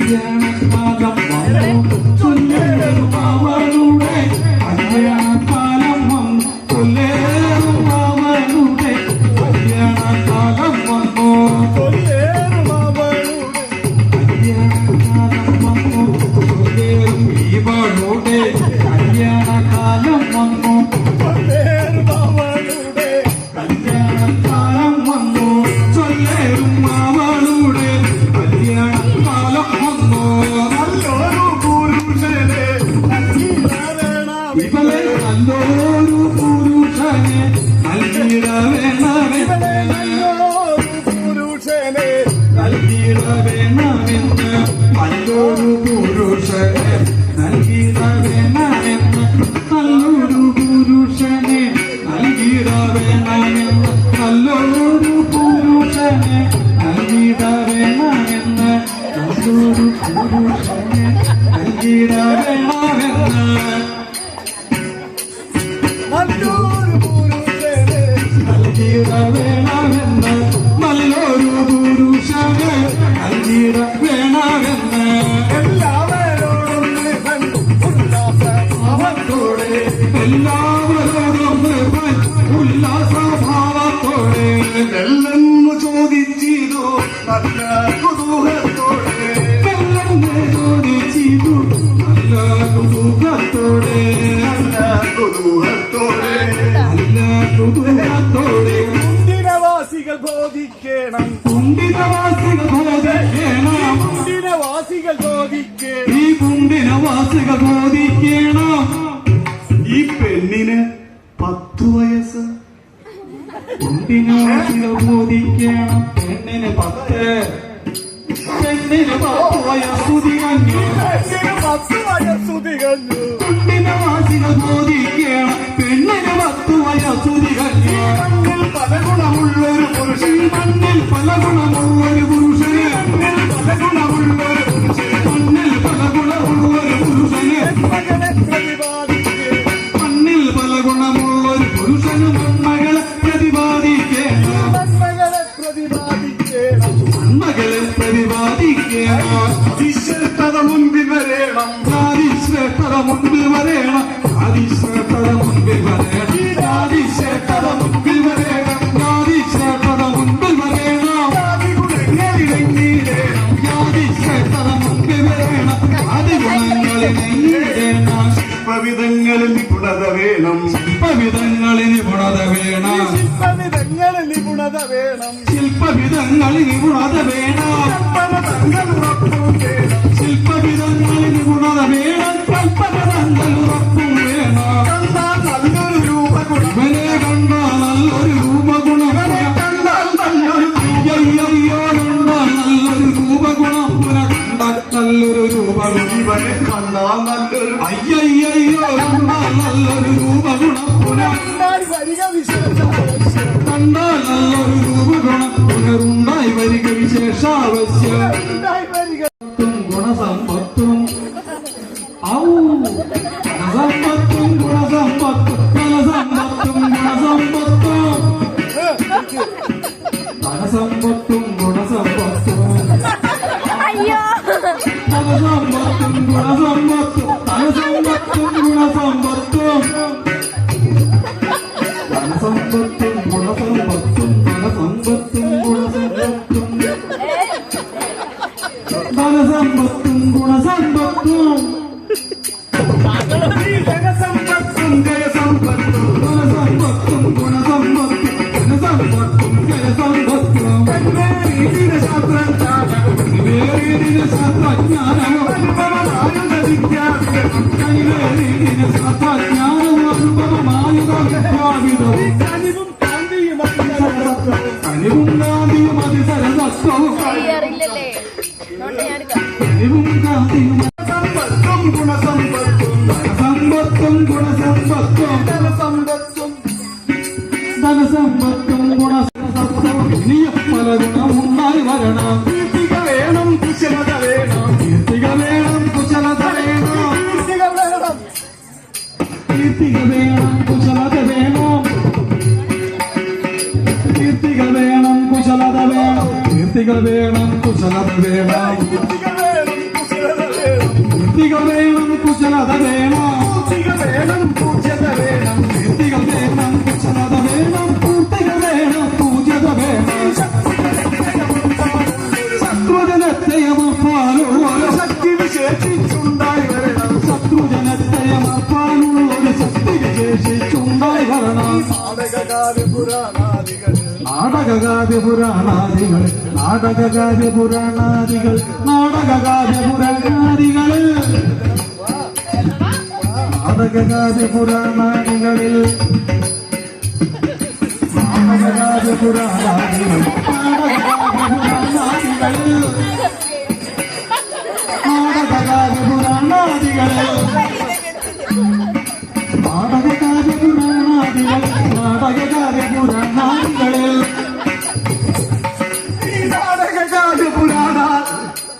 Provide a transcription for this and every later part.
കല്യാണക്കാലം വന്നു ചൊല്ലേറും അവളുടെ കല്യാണക്കാലം വന്നു ചൊല്ലേറും അവളുടെ കല്യാണക്കാലം വന്നു ചൊല്ലേറും അവളുടെ കല്യാണക്കാലം വന്നു ചൊല്ലേറും ഇവളുടെ കല്യാണക്കാലം വന്നു ചൊല്ലേറും അവളുടെ കല്യാണക്കാലം വന്നു ചൊല്ലേറും അവളുടെ കല്യാണക്കാലം വന്നു നല്ലൊരു പുരുഷനെ ഇവളെ നല്ലൊരു പുരുഷനെ നൽകിടവേണമെന്ന് പുരുഷനെ നൽകിടവേണമെന്ന് നല്ലൊരു പുരുഷനെ നൽകിടവേണമെന്ന് നല്ലൊരു പുരുഷനെ നൽകിടവേണമെന്ന് നല്ലൊരു പുരുഷനെ നൽകിടവേണമെന്ന് നല്ലൊരു പുരുഷനെ നൽകിടവേണമെന്ന് നല്ലൊരു പുരുഷനെ നൽകിടവേണമെന്ന് നല്ലൊരു പുരുഷനെ നൽകിടവേണമെന്ന് എല്ലാവരോടും ഉല്ലാസഭാവത്തോടെ എല്ലാവരോടും ഉല്ലാസഭാവത്തോടെ എല്ലെന്നു ചോദിച്ചിതു നല്ല കുതൂഹത്തോടെ എല്ലെന്ന് ചോദിച്ചിതു നല്ല കുതൂഹത്തോടെ നല്ല കുതൂഹത്തോടെ നല്ല കുതൂഹത്തോടെ കുണ്ടിനവാസികൾ ബോധിക്കണം കുണ്ടിനവാസികൾ ബോധിക്കണം കുണ്ടിനവാസികൾ ബോധിക്കണം ഈ കുണ്ടിനവാസികൾ ബോധിക്കണം ഈ പെണ്ണിന് 10 വയസ്സ് കുണ്ടിനവാസികൾ ബോധിക്കണം പെണ്ണിന് 10 പെണ്ണിന് 10 വയസ്സുതി കഞ്ഞു കുണ്ടിനവാസികൾ ബോധിക്കണം പെണ്ണിന് 10 വയസ്സുതി കഞ്ഞു മണ്ണിൽ പല ഗുണമുള്ളൊരു പുരുഷൻ മണ്ണിൽ പല ഗുണമുള്ളൊരു പുരുഷന് പല ഗുണമുള്ളൊരു പുരുഷൻ മണ്ണിൽ പല ഗുണമുള്ളൊരു പുരുഷന് മണ്ണിൽ പല ഗുണമുള്ളൊരു പുരുഷന് മന്മകളെ പ്രതിപാദിക്കണം മന്മകളെ പ്രതിപാദിക്കണം അതിശ്രേഷ്ഠത മുൻപിൽ വരേണം അതിശ്രേഷ്ഠത മുൻപിൽ വരേണം അതിശ്രേഷ്ഠത മുൻപിൽ വരേണം അതിശ്രേഷ്ഠത മുൻപിൽ വരേണം അതിശ്രേഷ്ഠത മുൻപിൽ വരേണം അതിശ്രേഷ്ഠത മുൻപിൽ വരേണം അതിഗുണങ്ങളിലെങ്ങേണം ശില്പവിധങ്ങളിൽ നിപുണത വേണം ശില്പവിധങ്ങളിൽ നിപുണത വേണം ശില്പവിധങ്ങളിൽ നിപുണത വേണം ശില്പവിധങ്ങളിൽ നിപുണത വേണം ശില്പവിധങ്ങളിൽ നിപുണത വേണം കൽപ്പനതങ്ങൾ ഉറപ്പും വേണം കണ്ടാൽ നല്ലൊരു രൂപഗുണം ഇവനെ കണ്ടാൽ നല്ലൊരു രൂപഗുണം കണ്ടാൽ നല്ലൊരു അയ്യോ കണ്ടാൽ നല്ലൊരു രൂപഗുണം കണ്ടാൽ നല്ലൊരു രൂപഗുണം ഇവനെ കണ്ടാൽ നല്ലൊരു അയ്യോ കണ്ടാൽ നല്ലൊരു രൂപഗുണം കണ്ടാൽ വരിക വിശേഷം കണ്ടാൽ നല്ലൊരു രൂപഗുണം പുനരുണ്ടായി വരിക വിശേഷാവശ്യം ഗുണസമ്പത്തും ധനസമ്പത്തും ഗുണസമ്പത്തും ധനസമ്പത്തും ഗുണസമ്പത്തും ധനസമ്പത്തും ഗുണസമ്പത്തും ധനസമ്പത്തും ഗുണസമ്പത്തും ധനസമ്പത്തും ഗുണസമ്പത്തും ധനസമ്പത്തും ഗുണസമ്പത്തും ധനസമ്പത്തും ഗുണസമ്പത്തും ധനസമ്പത്തും ഗുണസമ്പത്തും ധനസമ്പത്തും ജയസമ്പത്തും ധനസമ്പത്തും ഗുണസമ്പത്തും ധനസമ്പത്തും ജയസമ്പത്തും ശാസ്ത്രജ്ഞാനവും അനുഭവമായുധ വിദ്യാവിധം ശാസ്ത്രജ്ഞാനവും അനുഭവമായുധ വിദ്യാവിധവും കനിവും കാന്തിയും അതിസരസത്വവും കനിവും കാന്തിയും സമ്പത്തും ഗുണസമ്പത്തും ധനസമ്പത്തും ഗുണസമ്പത്തും ധനസമ്പത്തും ധനസമ്പത്തും ഗുണസമ്പത്തും ഇനിയും പല ഗുണമുണ്ടായി വരണം കീർത്തിക വേണം കുശലത വേണം കീർത്തിക വേണം കുശലത വേണം കീർത്തിക വേണം കീർത്തിക വേണം കുശലത വേണം കീർത്തിക വേണം കുശലത വേണം കീർത്തിക വേണം കുശലത വേണം കീർത്തിക വേണം കീർത്തിക വേണം കുശലത വേണം പൂർത്തിക വേണം പൂജ്യത വേണം കീർത്തിക വേണം കുശലത വേണം പൂർത്തിക വേണം പൂജ്യത വേണം ശത്രുജനത്തെയമപ്പാനുള്ള ശക്തി വിശേഷിച്ചുണ്ടായി വരണം ശത്രുജനത്തെയമപ്പാനുള്ള ഒരു ശക്തി വിശേഷിച്ചുണ്ടായി വരണം നാടകകാവ്യപുരാണാദികൾ നാടകകാവ്യപുരാണാദികൾ നാടകകാവ്യപുരാണാദികളിൽ നാടകകാവ്യപുരാണാദികളിൽ നാടകകാവ്യപുരാണാദികൾ നാടകകാവ്യപുരാണാദികളിൽ നാടകകാവ്യപുരാണാദികൾ നാടകകാവ്യപുരാണാദികളിൽ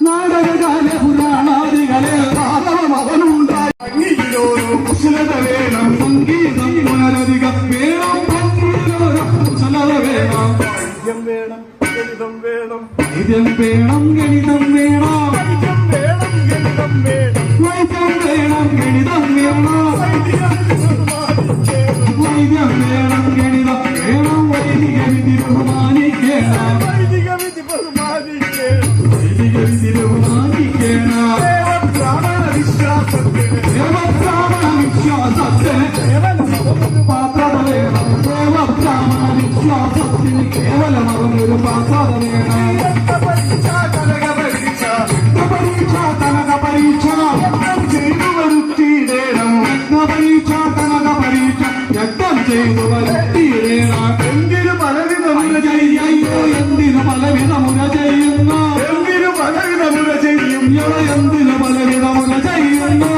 നാടകകാവ്യപുരാണാദികളിൽ അവനുണ്ടായി ഭംഗിയിലോരോ കുശലത വേണം സംഗീതം പുനരധികം വേണം ഭംഗിയിലോരോ കുശലത വേണം വൈദ്യം വേണം ഗണിതം വേണം വൈദ്യം വേണം ഗണിതം വേണം വൈദ്യം വേണം ഗണിതം വേണം വൈദ്യം വേണം ഗണിതം വേണം വൈദ്യം വേണം ഗണിതം വേണം വൈദിക വിധി ബഹുമാനിക്കണം വൈദിക വിധി ബഹുമാനിക്കണം വൈദിക വിധി ബഹുമാനിക്കണം ദേവബ്രാഹ്മണ വിശ്വാസത്തിന് ദേവബ്രാഹ്മണ വിശ്വാസത്തിന് പാത്രത വേണം ദേവബ്രാഹ്മണ വിശ്വാസത്തിന് കേവലം അവനൊരു പാത്രത വേണം പരീക്ഷ കനക പരീക്ഷ പരീക്ഷ കനക പരീക്ഷ ചെയ്തു വരുത്തിയിടേണം പരീക്ഷ കനക പരീക്ഷ യജ്ഞം ചെയ്തു വരുത്തിയിടേണം എന്തിനു പലവിധമുര ചെയ്യോ എന്തിനു പലവിധമുര ചെയ്യുന്നു എന്തിനു പലവിധമുര ചെയ്യും എന്തിനു പലവിധമുര ചെയ്യുന്നു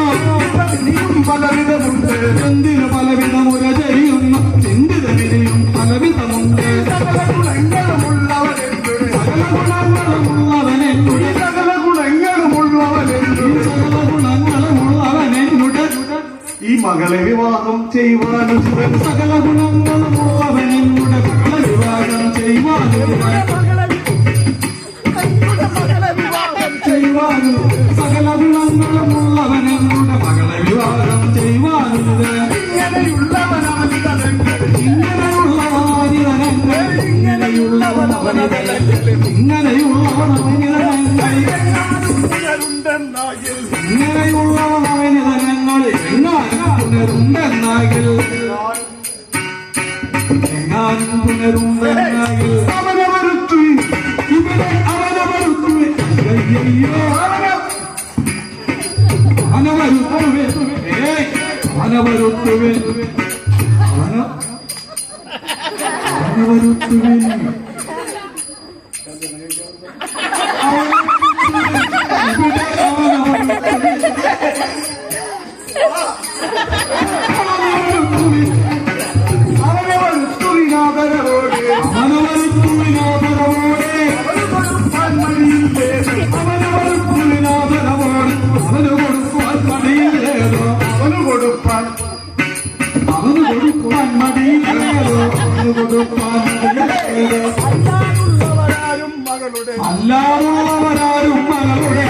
പലവിധമുണ്ട് എന്തിനു പലവിധമുര ചെയ്യുന്നു ചിന്തിതനിലും പലവിധമുണ്ട് സകല ഗുണങ്ങളുമുള്ളവനെന്നുടെ സകല ഗുണങ്ങളുമുള്ളവനെന്നുടെ സകല ഗുണങ്ങളുമുള്ളവനെന്നുടെ സകല ഗുണങ്ങളുമുള്ളവനെന്നുടെ ഈ മകളെ വിവാഹം ചെയ്യുവാനും സകല ഗുണങ്ങളുമുള്ളവനെന്നുടെ മകളെ വിവാഹം ചെയ്യുവാനും ചെയ്യുവാനും സകല ഗുണങ്ങളുമുള്ളവനെന്നുടെ മകളെ വിവാഹം ചെയ്യുവാനും ഇങ്ങനെയുള്ളവനാനിതനങ്ങൾ ഇങ്ങനെയുള്ളവനാനിതനങ്ങൾ ഇങ്ങനെയുള്ളവനവനിതനങ്ങൾ ഇങ്ങനെയുള്ളവനവനിതനങ്ങൾ എങ്ങാനും പുനരുണ്ടെന്നാകിൽ എങ്ങാനും പുനരുണ്ടെന്നാകിൽ അവനെ വരുത്തു ഇവിടെ അവനെ വരുത്തു അയ്യോ അവനവരുത്തുവേ അവനവരുത്തുവേ അവനവരുത്തുവേ അല്ലാതുള്ളവരാരും മകളുടെ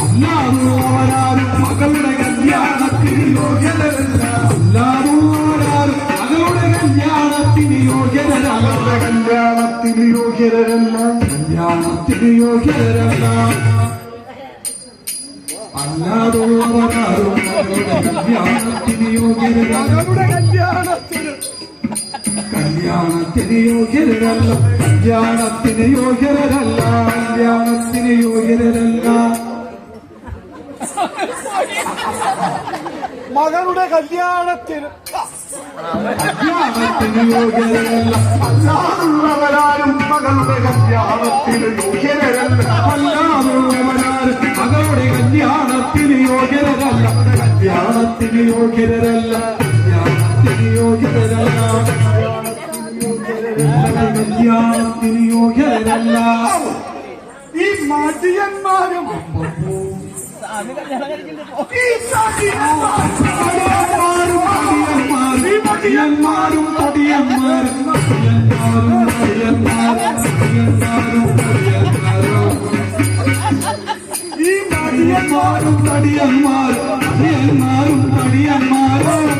അല്ലാതുള്ളവരാരും മകളുടെ കല്യാണത്തിന് യോഗ്യതരല്ല അല്ലാതുള്ളവരാരും മകളുടെ കല്യാണത്തിന് യോഗ്യതരല്ല കല്യാണത്തിന് യോഗ്യതരല്ല കല്യാണത്തിന് യോഗ്യതരല്ല അല്ലാതുള്ളവരാരും മകളുടെ കല്യാണത്തിന് യോഗ്യതരല്ല കല്യാണത്തിന് യോഗ്യരല്ല കല്യാണത്തിന് യോഗ്യരല്ല കല്യാണത്തിന് യോഗ്യരല്ല മകളുടെ കല്യാണത്തിന് യോഗ്യരല്ല അല്ലാതുള്ളവരാരും മകളുടെ കല്യാണത്തിന് യോഗ്യരല്ല അല്ലാതുള്ളവരാരും മകളുടെ കല്യാണത്തിന് യോഗ്യരല്ല കല്യാണത്തിന് യോഗ്യരല്ല കല്യാണത്തിന് യോഗ്യരല്ല കല്യാണത്തിന് യോഗ്യരല്ല ഈ മടിയന്മാരും മടിയന്മാരും പൊടിയന്മാരും ഈ മുടിയന്മാരും തടിയന്മാരും മുടിയന്മാരും തടിയന്മാരും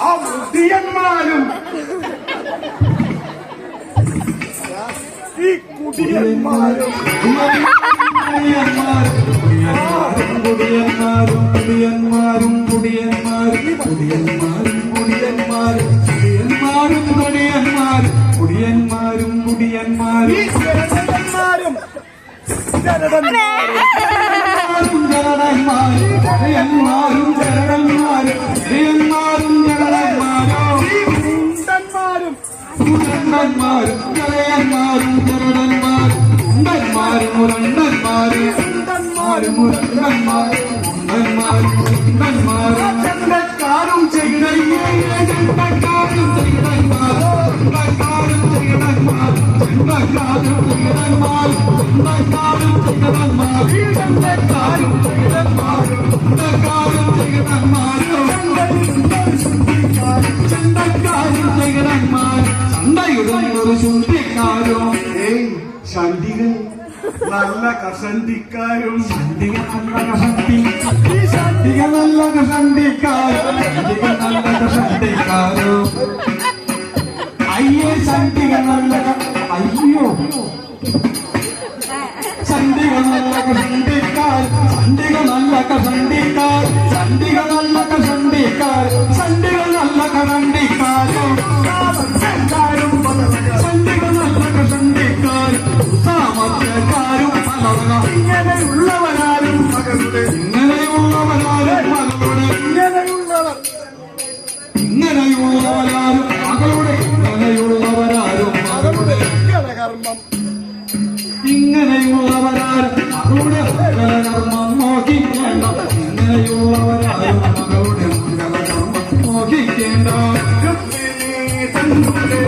ആ മുടിയന്മാരും ഈ കുടിയന്മാരും ഈ ജനതന്മാരും ഈ മുണ്ടന്മാരും ചന്തക്കാരും ചണ്ടികൾ നല്ല കസണ്ടിക്കാരും അയ്യേ ചണ്ടിക നല്ല അയ്യോ ചണ്ടിക നല്ല കസണ്ടിക്കാർ ചണ്ടിക നല്ല കസണ്ടിക്കാർ ചണ്ടിക നല്ല കസണ്ടിക്കാർ ചണ്ടിക നല്ല കസണ്ടിക്കാരും ചണ്ടിക നല്ല കസണ്ടിക്കാർ സാമർത്ഥ്യക്കാരും ഇങ്ങനെയുള്ളവരാരും മകളുടെ ഇങ്ങനെയുള്ളവരാരും മകളുടെ ഇങ്ങനെയുള്ളവർ ഇങ്ങനെയുള്ളവരാരും മകളുടെ ഇങ്ങനെയുള്ളവരാരും മകളുടെ കർമ്മം ഇങ്ങനെയുള്ളവരാരും മകളുടെ കർമ്മം നോക്കിക്കേണ്ട ഇങ്ങനെയുള്ളവരാരും മകളുടെ കർമ്മം നോക്കിക്കേണ്ട തങ്ങളുടെ